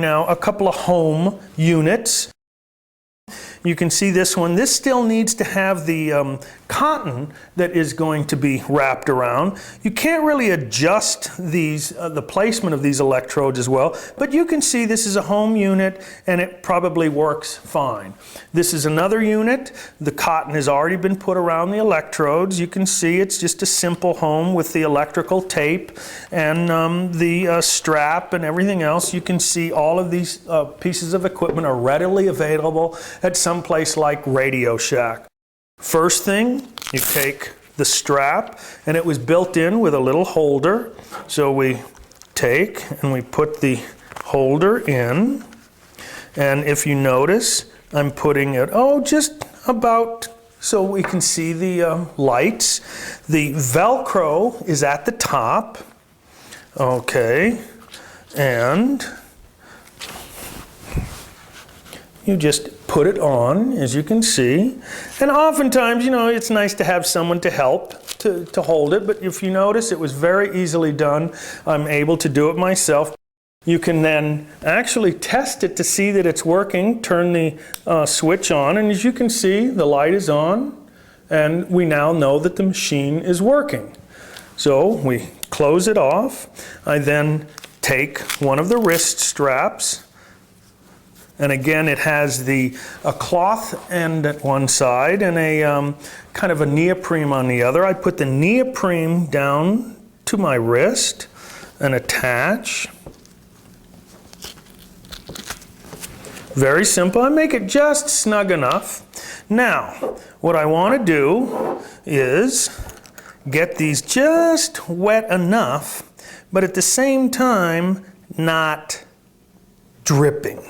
now a couple of home units. You can see this one. This still needs to have the cotton that is going to be wrapped around. You can't really adjust these, the placement of these electrodes as well, but you can see this is a home unit and it probably works fine. This is another unit. The cotton has already been put around the electrodes. You can see it's just a simple home with the electrical tape and the strap and everything else. You can see all of these pieces of equipment are readily available at some place like Radio Shack. First thing, you take the strap, and it was built in with a little holder. So we take and we put the holder in, and if you notice, I'm putting it, just about so we can see the lights. The Velcro is at the top, okay, and you just put it on, as you can see. And oftentimes, you know, it's nice to have someone to help to hold it, but if you notice, it was very easily done. I'm able to do it myself. You can then actually test it to see that it's working, turn the switch on, and as you can see, the light is on, and we now know that the machine is working. So we close it off. I then take one of the wrist straps, and again, it has a cloth end at one side and a kind of a neoprene on the other. I put the neoprene down to my wrist and attach. Very simple. I make it just snug enough. Now, what I want to do is get these just wet enough, but at the same time, not dripping.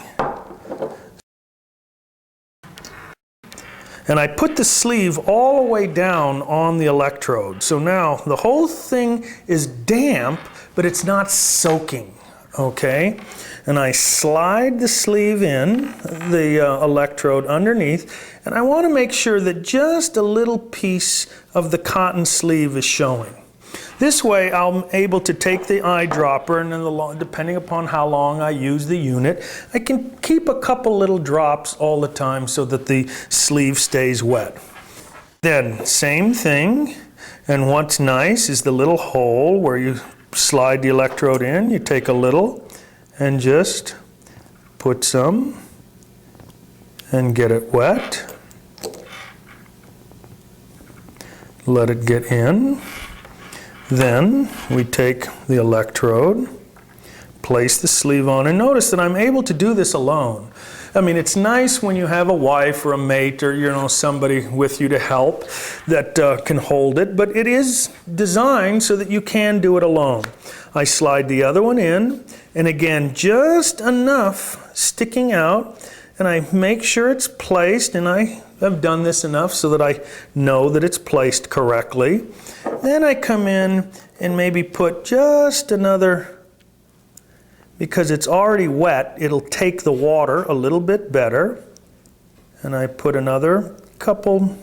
And I put the sleeve all the way down on the electrode. So now the whole thing is damp, but it's not soaking, okay? And I slide the sleeve in, the electrode underneath, and I want to make sure that just a little piece of the cotton sleeve is showing. This way I'm able to take the eyedropper, and then depending upon how long I use the unit, I can keep a couple little drops all the time so that the sleeve stays wet. Then same thing, and what's nice is the little hole where you slide the electrode in. You take a little and just put some and get it wet. Let it get in. Then we take the electrode, place the sleeve on, and notice that I'm able to do this alone. I mean, it's nice when you have a wife or a mate or somebody with you to help that can hold it, but it is designed so that you can do it alone. I slide the other one in, and again, just enough sticking out, and I make sure it's placed, and I have done this enough so that I know that it's placed correctly. Then I come in and maybe put just another, because it's already wet, it'll take the water a little bit better. And I put another couple,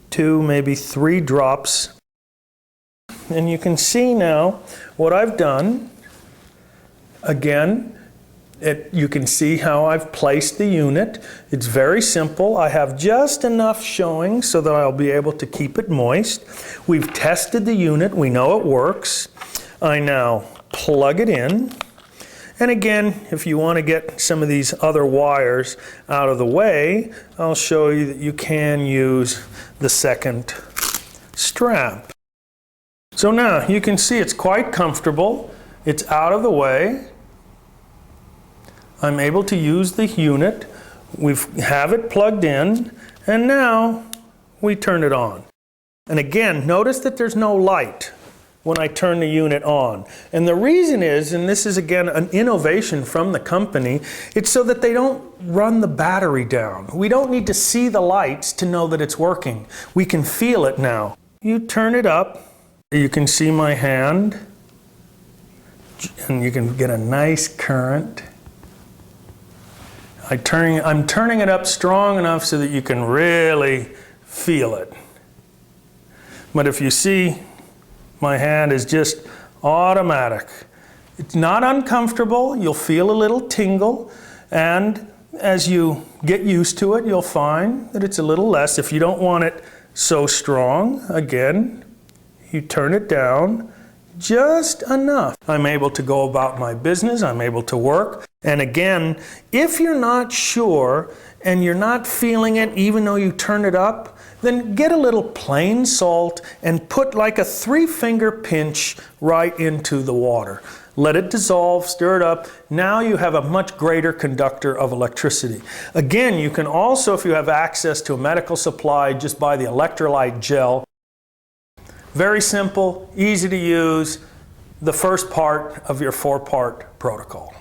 2, maybe 3 drops. And you can see now what I've done. Again, you can see how I've placed the unit. It's very simple. I have just enough showing so that I'll be able to keep it moist. We've tested the unit. We know it works. I now plug it in. And again, if you want to get some of these other wires out of the way, I'll show you that you can use the second strap. So now you can see it's quite comfortable. It's out of the way. I'm able to use the unit. We have it plugged in, and now we turn it on. And again, notice that there's no light when I turn the unit on. And the reason is, and this is again an innovation from the company, it's so that they don't run the battery down. We don't need to see the lights to know that it's working. We can feel it now. You turn it up, you can see my hand, and you can get a nice current. I'm turning it up strong enough so that you can really feel it. But if you see, my hand is just automatic. It's not uncomfortable. You'll feel a little tingle, and as you get used to it, you'll find that it's a little less. If you don't want it so strong, again, you turn it down just enough. I'm able to go about my business. I'm able to work. And again, if you're not sure and you're not feeling it even though you turn it up, then get a little plain salt and put like a 3-finger pinch right into the water. Let it dissolve, stir it up. Now you have a much greater conductor of electricity. Again, you can also, if you have access to a medical supply, just buy the electrolyte gel. Very simple, easy to use, the first part of your 4-part protocol.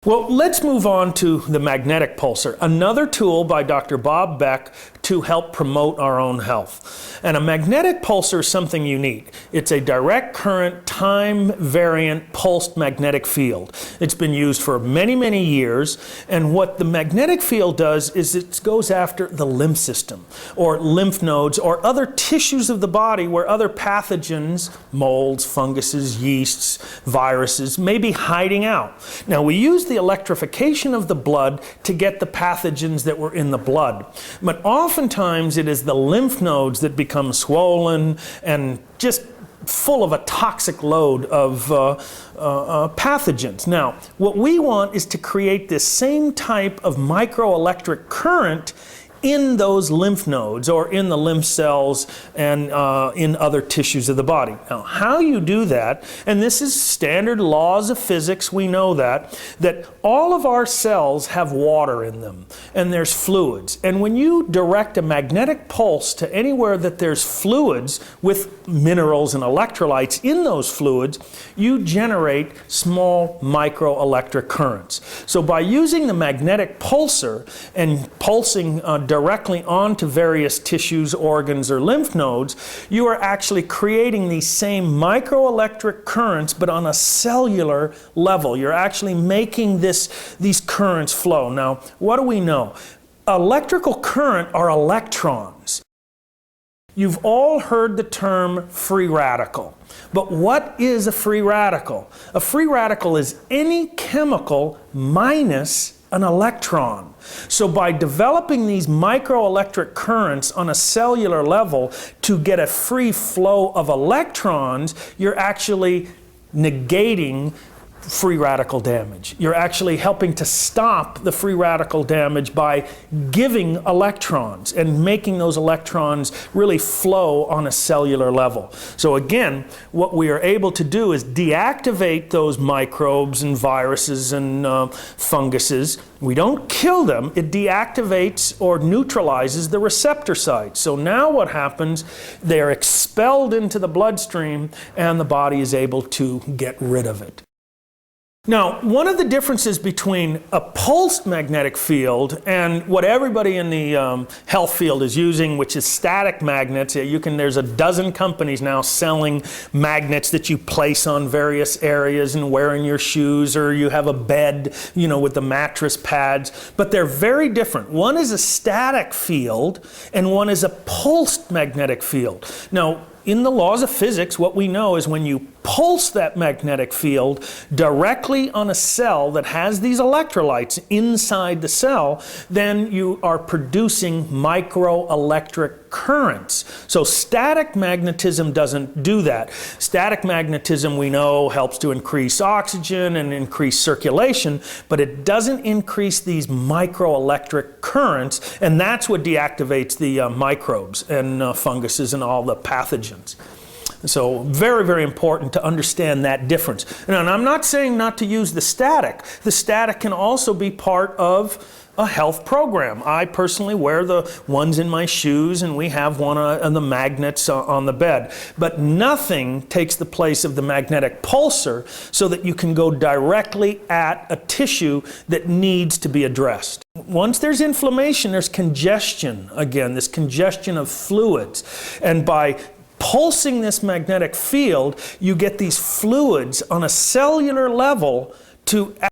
Well, let's move on to the magnetic pulsar, another tool by Dr. Bob Beck to help promote our own health. And a magnetic pulsar is something unique. It's a direct current, time variant pulsed magnetic field. It's been used for many, many years. And what the magnetic field does is it goes after the lymph system or lymph nodes or other tissues of the body where other pathogens, molds, funguses, yeasts, viruses may be hiding out. Now, we use the electrification of the blood to get the pathogens that were in the blood. But oftentimes it is the lymph nodes that become swollen and just full of a toxic load of pathogens. Now, what we want is to create this same type of microelectric current in those lymph nodes or in the lymph cells and in other tissues of the body. Now, how you do that, and this is standard laws of physics, we know that all of our cells have water in them and there's fluids. And when you direct a magnetic pulse to anywhere that there's fluids with minerals and electrolytes in those fluids, you generate small microelectric currents. So by using the magnetic pulsar and pulsing directly onto various tissues, organs, or lymph nodes, you are actually creating these same microelectric currents, but on a cellular level. You're actually making these currents flow. Now, what do we know? Electrical current are electrons. You've all heard the term free radical. But what is a free radical? A free radical is any chemical minus an electron. So by developing these microelectric currents on a cellular level to get a free flow of electrons, you're actually negating free radical damage. You're actually helping to stop the free radical damage by giving electrons and making those electrons really flow on a cellular level. So again, what we are able to do is deactivate those microbes and viruses and funguses. We don't kill them, it deactivates or neutralizes the receptor site. So now what happens, they're expelled into the bloodstream and the body is able to get rid of it. Now, one of the differences between a pulsed magnetic field and what everybody in the health field is using, which is static magnets, there's a dozen companies now selling magnets that you place on various areas and wear in your shoes, or you have a bed, with the mattress pads, but they're very different. One is a static field and one is a pulsed magnetic field. Now, in the laws of physics, what we know is when you pulse that magnetic field directly on a cell that has these electrolytes inside the cell, then you are producing microelectric currents. So static magnetism doesn't do that. Static magnetism, we know, helps to increase oxygen and increase circulation, but it doesn't increase these microelectric currents, and that's what deactivates the microbes and funguses and all the pathogens. So very, very important to understand that difference. And I'm not saying not to use the static. The static can also be part of a health program. I personally wear the ones in my shoes, and we have one of the magnets on the bed. But nothing takes the place of the magnetic pulsar so that you can go directly at a tissue that needs to be addressed. Once there's inflammation, there's congestion. Again, this congestion of fluids. And by pulsing this magnetic field, you get these fluids on a cellular level to